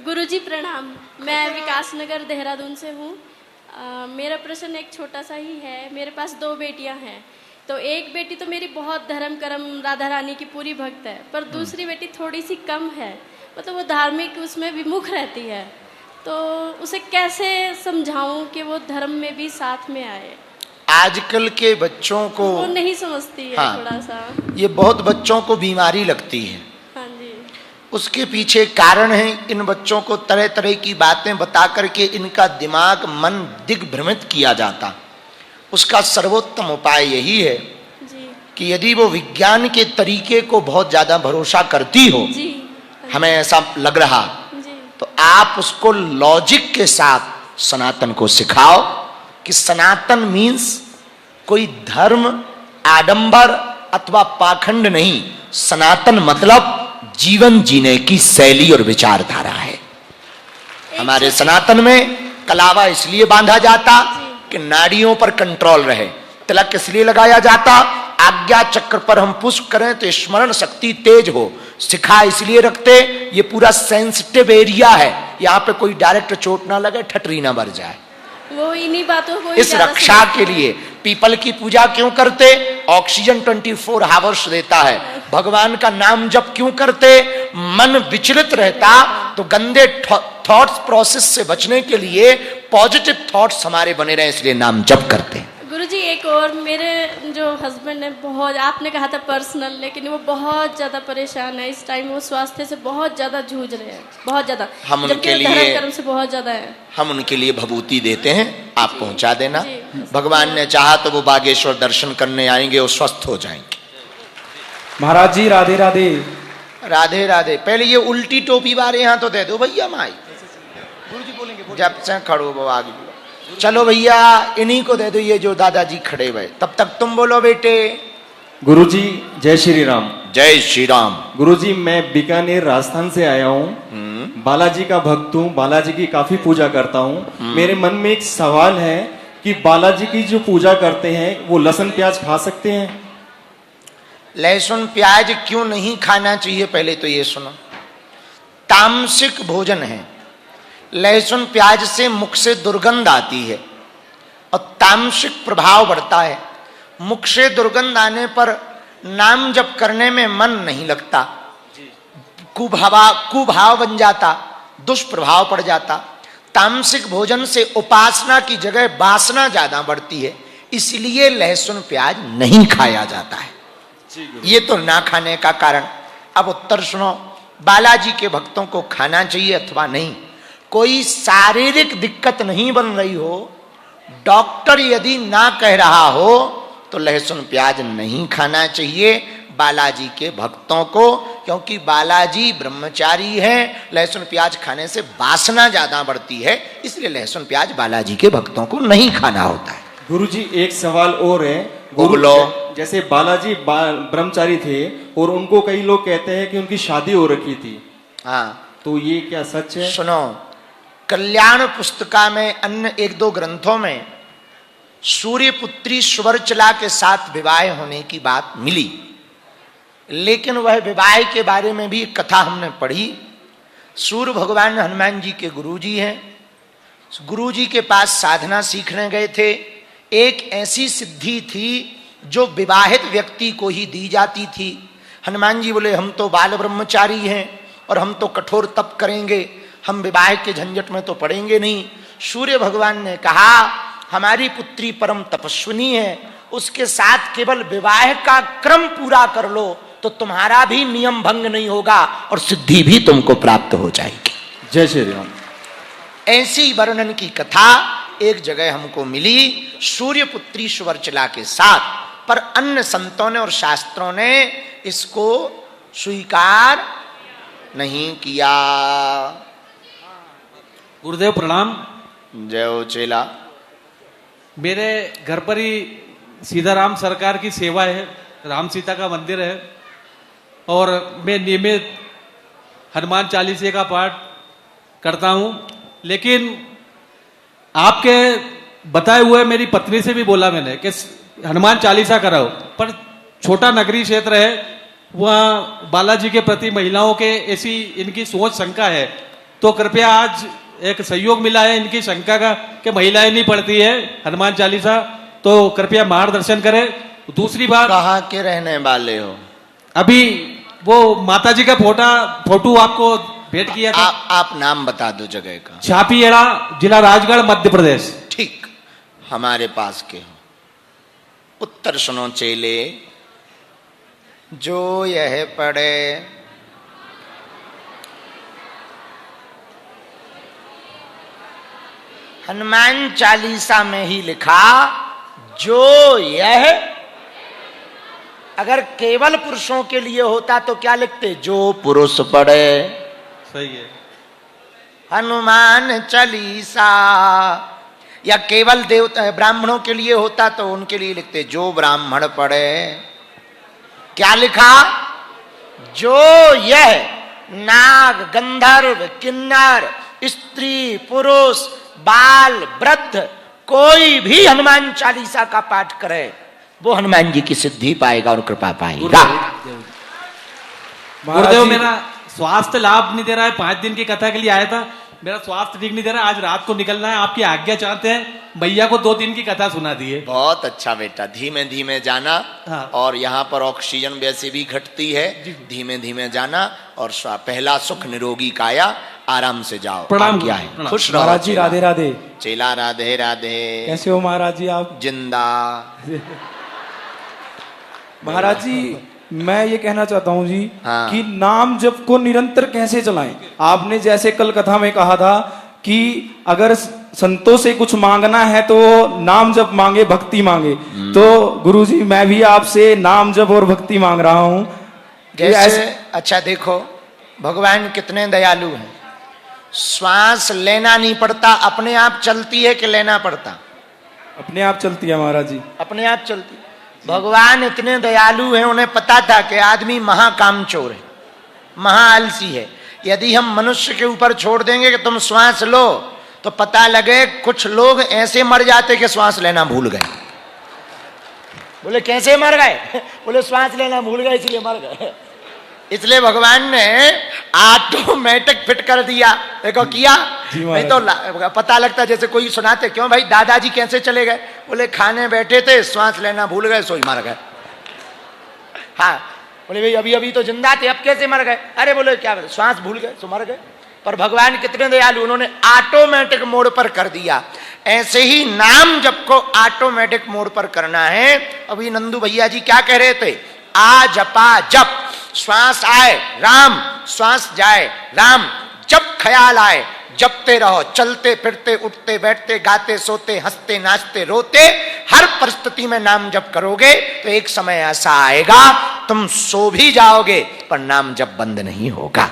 गुरुजी प्रणाम। मैं विकास नगर देहरादून से हूँ। मेरा प्रश्न एक छोटा सा ही है। मेरे पास 2 बेटियाँ हैं। तो एक बेटी तो मेरी बहुत धर्म कर्म राधा रानी की पूरी भक्त है, पर दूसरी बेटी थोड़ी सी कम है, मतलब वो धार्मिक उसमें विमुख रहती है। तो उसे कैसे समझाऊं कि वो धर्म में भी साथ में आए? आजकल के बच्चों को वो नहीं समझती है। हाँ, थोड़ा सा ये बहुत बच्चों को बीमारी लगती है। हाँ जी। उसके पीछे कारण है, इन बच्चों को तरह तरह की बातें बता करके इनका दिमाग मन दिग्भ्रमित किया जाता। उसका सर्वोत्तम उपाय यही है जी कि यदि वो विज्ञान के तरीके को बहुत ज्यादा भरोसा करती हो, जी हमें ऐसा लग रहा, जी तो आप उसको लॉजिक के साथ सनातन को सिखाओ कि सनातन मीन्स कोई धर्म, आडंबर अथवा पाखंड नहीं। सनातन मतलब जीवन जीने की शैली और विचारधारा है। हमारे सनातन में कलावा इसलिए बांधा जाता कि नाड़ियों पर कंट्रोल रहे। तिलक इसलिए लगाया जाता, आज्ञा चक्र पर हम पुष्प करें तो स्मरण शक्ति तेज हो। शिखा इसलिए रखते, ये पूरा सेंसिटिव एरिया है, यहाँ पे कोई डायरेक्ट चोट ना लगे, ठटरी ना भर जाए। वो इन्हीं बातों को इस रक्षा के लिए पीपल की पूजा क्यों करते? ऑक्सीजन 24 आवर्स देता है। भगवान का नाम जप क्यों करते? मन विचलित रहता तो गंदे थॉट्स प्रोसेस से बचने के लिए पॉजिटिव थॉट्स हमारे बने रहे, इसलिए नाम जप करते हैं। गुरुजी एक और, मेरे जो हस्बैंड है बहुत, आपने कहा था पर्सनल, लेकिन वो बहुत ज्यादा परेशान है इस टाइम। वो स्वास्थ्य से बहुत ज्यादा जूझ रहे हैं, बहुत ज्यादा। हम उनके लिए धर्म कर्म से बहुत ज्यादा है। हम उनके लिए भभूति देते हैं, आप पहुंचा देना। भगवान ने चाहा तो वो बागेश्वर दर्शन करने आएंगे, वो स्वस्थ हो जाएंगे। महाराज जी राधे राधे। राधे राधे। पहले ये उल्टी टोपी वाले यहाँ तो दे दो भैया माई। गुरुजी बोलेंगे जब से खड़ो बाबा आगे। चलो भैया इन्हीं को दे दो, ये जो दादाजी खड़े हुए। तब तक तुम बोलो बेटे। गुरुजी जय श्री राम। जय श्री राम। गुरुजी मैं बीकानेर राजस्थान से आया हूँ। बालाजी का भक्त हूँ, बालाजी की काफी पूजा करता हूँ। मेरे मन में एक सवाल है कि बालाजी की जो पूजा करते हैं वो लहसुन प्याज खा सकते हैं? लहसुन प्याज क्यों नहीं खाना चाहिए, पहले तो ये सुनो। तामसिक भोजन है। लहसुन प्याज से मुख से दुर्गंध आती है और तामसिक प्रभाव बढ़ता है। मुख से दुर्गंध आने पर नाम जप करने में मन नहीं लगता, कुभाव बन जाता, दुष्प्रभाव पड़ जाता। तामसिक भोजन से उपासना की जगह वासना ज्यादा बढ़ती है, इसलिए लहसुन प्याज नहीं खाया जाता है। ये तो ना खाने का कारण। अब उत्तर सुनो, बालाजी के भक्तों को खाना चाहिए अथवा नहीं। कोई शारीरिक दिक्कत नहीं बन रही हो, डॉक्टर यदि ना कह रहा हो तो लहसुन प्याज नहीं खाना चाहिए बालाजी के भक्तों को, क्योंकि बालाजी ब्रह्मचारी हैं। लहसुन प्याज खाने से वासना ज्यादा बढ़ती है, इसलिए लहसुन प्याज बालाजी के भक्तों को नहीं खाना होता है। गुरुजी एक सवाल और है। बोलो। जैसे बालाजी ब्रह्मचारी थे और उनको कई लोग कहते हैं कि उनकी शादी हो रखी थी, हाँ, तो ये क्या सच है? सुनो, कल्याण पुस्तिका में अन्य 1-2 ग्रंथों में सूर्यपुत्री सुवर्चला के साथ विवाह होने की बात मिली, लेकिन वह विवाह के बारे में भी कथा हमने पढ़ी। सूर्य भगवान हनुमान जी के गुरुजी हैं। गुरुजी के पास साधना सीखने गए थे। एक ऐसी सिद्धि थी जो विवाहित व्यक्ति को ही दी जाती थी। हनुमान जी बोले हम तो बाल ब्रह्मचारी हैं और हम तो कठोर तप करेंगे, हम विवाह के झंझट में तो पड़ेंगे नहीं। सूर्य भगवान ने कहा हमारी पुत्री परम तपस्विनी है, उसके साथ केवल विवाह का क्रम पूरा कर लो तो तुम्हारा भी नियम भंग नहीं होगा और सिद्धि भी तुमको प्राप्त हो जाएगी। जय श्री राम। ऐसी वर्णन की कथा एक जगह हमको मिली सूर्यपुत्री सुवर्चला के साथ, पर अन्य संतों ने और शास्त्रों ने इसको स्वीकार नहीं किया। गुरुदेव प्रणाम। जय हो चेला। मेरे घर पर ही सीताराम सरकार की सेवा है, राम सीता का मंदिर है, और मैं नियमित हनुमान चालीसे का पाठ करता हूँ। लेकिन आपके बताए हुए मेरी पत्नी से भी बोला मैंने कि हनुमान चालीसा कराओ, पर छोटा नगरीय क्षेत्र है, वहाँ बालाजी के प्रति महिलाओं के ऐसी इनकी सोच शंका है तो कृपया आज एक सहयोग मिला है इनकी शंका का कि महिलाएं नहीं पढ़ती है हनुमान चालीसा, तो कृपया मार्गदर्शन करें। दूसरी बात, कहाँ के रहने वाले हो? अभी वो माता जी का फोटो आपको भेंट किया था। आप नाम बता दो जगह का। छापीएड़ा, जिला राजगढ़, मध्य प्रदेश। ठीक, हमारे पास के हो। उत्तर सुनो चेले, जो यह पढ़े हनुमान चालीसा में ही लिखा, जो यह, अगर केवल पुरुषों के लिए होता तो क्या लिखते? जो पुरुष पढ़े। सही है। हनुमान चालीसा। या केवल देवता ब्राह्मणों के लिए होता तो उनके लिए लिखते जो ब्राह्मण पढ़े। क्या लिखा? जो यह नाग, गंधर्व, किन्नर, स्त्री, पुरुष, बाल, वृद्ध कोई भी हनुमान चालीसा का पाठ करे वो हनुमान जी की सिद्धि पाएगा और कृपा पाएगा। गुरुदेव, मेरा स्वास्थ्य लाभ नहीं दे रहा है। 5 दिन की कथा के लिए आया था, मेरा स्वास्थ्य ठीक नहीं दे रहा है। आज रात को निकलना है, आपकी आज्ञा चाहते हैं। भैया को 2 दिन की कथा सुना दी है। बहुत अच्छा बेटा, धीमे धीमे जाना। हाँ। और यहाँ पर ऑक्सीजन वैसे भी घटती है, धीमे धीमे जाना। और पहला सुख निरोगी काया, आराम से जाओ। प्रणाम। क्या है? प्रणाम। खुश रहो महाराज जी, चेला। राधे राधे। चेला राधे राधे। कैसे हो महाराज जी आप? जिंदा। महाराज जी, मैं ये कहना चाहता हूँ जी, हाँ। कि नाम जप को निरंतर कैसे चलाएं? आपने जैसे कल कथा में कहा था कि अगर संतों से कुछ मांगना है तो नाम जप मांगे, भक्ति मांगे। तो गुरुजी, मैं भी आपसे नाम जप और भक्ति मांग रहा हूँ। जैसे अच्छा देखो, भगवान कितने दयालु हैं। श्वास लेना नहीं पड़ता, अपने आप चलती है कि लेना पड़ता? अपने आप चलती है महाराज जी। अपने आप चलती। भगवान इतने दयालु हैं, उन्हें पता था कि आदमी महाकामचोर है, महाआलसी है। यदि हम मनुष्य के ऊपर छोड़ देंगे कि तुम श्वास लो, तो पता लगे कुछ लोग ऐसे मर जाते कि श्वास लेना भूल गए। बोले कैसे मर गए? बोले श्वास लेना भूल गए इसलिए मर गए। इसलिए भगवान ने ऑटोमेटिक फिट कर दिया। देखो किया नहीं तो पता लगता जैसे कोई सुनाते, क्यों भाई दादाजी कैसे चले गए? बोले खाने बैठे थे, श्वास लेना भूल गए, सोई मर गए। हाँ, बोले भाई अभी अभी तो जिंदा थे, अब कैसे मर गए? अरे बोले क्या श्वास भूल गए सो मर गए। पर भगवान कितने दयालु, उन्होंने ऑटोमेटिक मोड पर कर दिया। ऐसे ही नाम जप को ऑटोमेटिक मोड पर करना है। अभी नंदू भैया जी क्या कह रहे थे? आ जपा जप, श्वास आए राम, श्वास जाए राम। जब ख्याल आए जपते रहो, चलते फिरते, उठते बैठते, गाते सोते, हंसते नाचते रोते, हर परिस्थिति में नाम जप करोगे तो एक समय ऐसा आएगा तुम सो भी जाओगे पर नाम जप बंद नहीं होगा।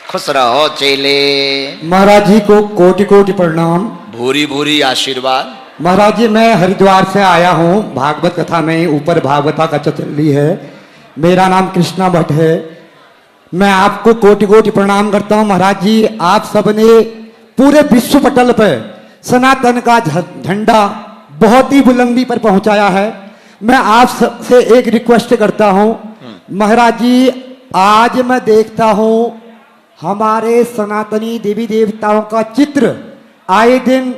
खुश रहो चेले। महाराज जी को कोटि कोटि प्रणाम। भूरी भूरी आशीर्वाद। महाराज जी, मैं हरिद्वार से आया हूँ। भागवत कथा में ऊपर भागवता का चली है। मेरा नाम कृष्णा भट्ट है। मैं आपको कोटि कोटि प्रणाम करता हूँ। महाराज जी, आप सबने पूरे विश्व पटल पर सनातन का झंडा बहुत ही बुलंदी पर पहुंचाया है। मैं आप सबसे एक रिक्वेस्ट करता हूँ महाराज जी, आज मैं देखता हूँ हमारे सनातनी देवी देवताओं का चित्र आए दिन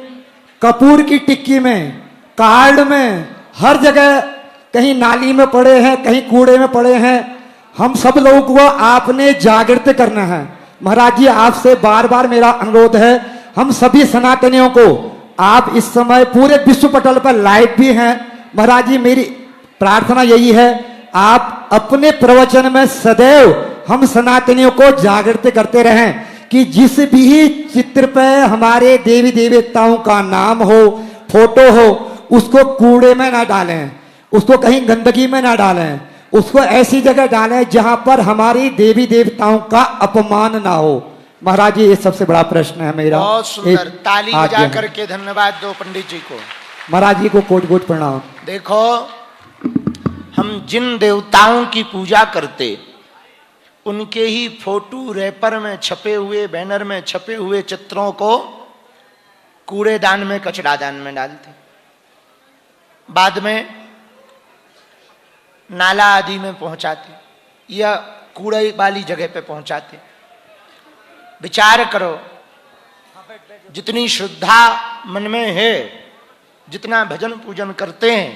कपूर की टिक्की में, कार्ड में, हर जगह, कहीं नाली में पड़े हैं, कहीं कूड़े में पड़े हैं। हम सब लोगों को आपने जागृत करना है। महाराज जी, आपसे बार बार मेरा अनुरोध है, हम सभी सनातनियों को आप इस समय पूरे विश्व पटल पर लाइव भी हैं। महाराज जी, मेरी प्रार्थना यही है, आप अपने प्रवचन में सदैव हम सनातनियों को जागृत करते रहें कि जिस भी चित्र पर हमारे देवी देवताओं का नाम हो, फोटो हो, उसको कूड़े में ना डालें, उसको कहीं गंदगी में ना डालें, उसको ऐसी जगह डालें जहां पर हमारी देवी देवताओं का अपमान ना हो। महाराज जी, ये सबसे बड़ा प्रश्न है मेरा। बहुत सुंदर, ताली बजा करके धन्यवाद दो पंडित जी को। महाराज जी को कोटि कोटि प्रणाम। देखो, हम जिन देवताओं की पूजा करते उनके ही फोटो रैपर में छपे हुए, बैनर में छपे हुए चित्रों को कूड़ेदान में, कचरादान में डालते, बाद में नाला आदि में पहुंचाते या कूड़े वाली जगह पे पहुंचाते। विचार करो, जितनी श्रद्धा मन में है, जितना भजन पूजन करते हैं,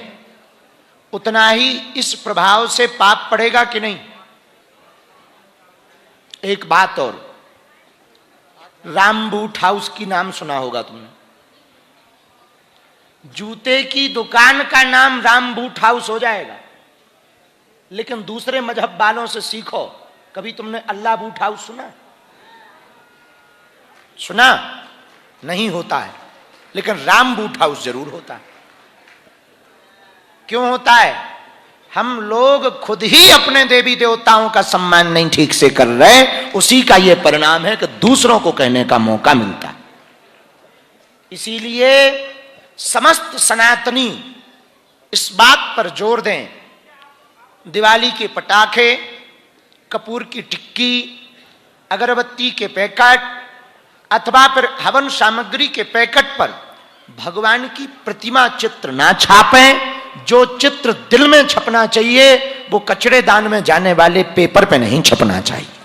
उतना ही इस प्रभाव से पाप पड़ेगा कि नहीं? एक बात और, राम बूट हाउस की नाम सुना होगा तुमने। जूते की दुकान का नाम राम बूट हाउस हो जाएगा, लेकिन दूसरे मजहब वालों से सीखो, कभी तुमने अल्लाह बूट हाउस सुना? सुना नहीं होता है, लेकिन राम बूट हाउस जरूर होता है। क्यों होता है? हम लोग खुद ही अपने देवी देवताओं का सम्मान नहीं ठीक से कर रहे, उसी का यह परिणाम है कि दूसरों को कहने का मौका मिलता है। इसीलिए समस्त सनातनी इस बात पर जोर दें, दिवाली के पटाखे, कपूर की टिक्की, अगरबत्ती के पैकेट अथवा फिर हवन सामग्री के पैकेट पर भगवान की प्रतिमा चित्र ना छापें। जो चित्र दिल में छपना चाहिए वो कचड़ेदान में जाने वाले पेपर पे नहीं छपना चाहिए।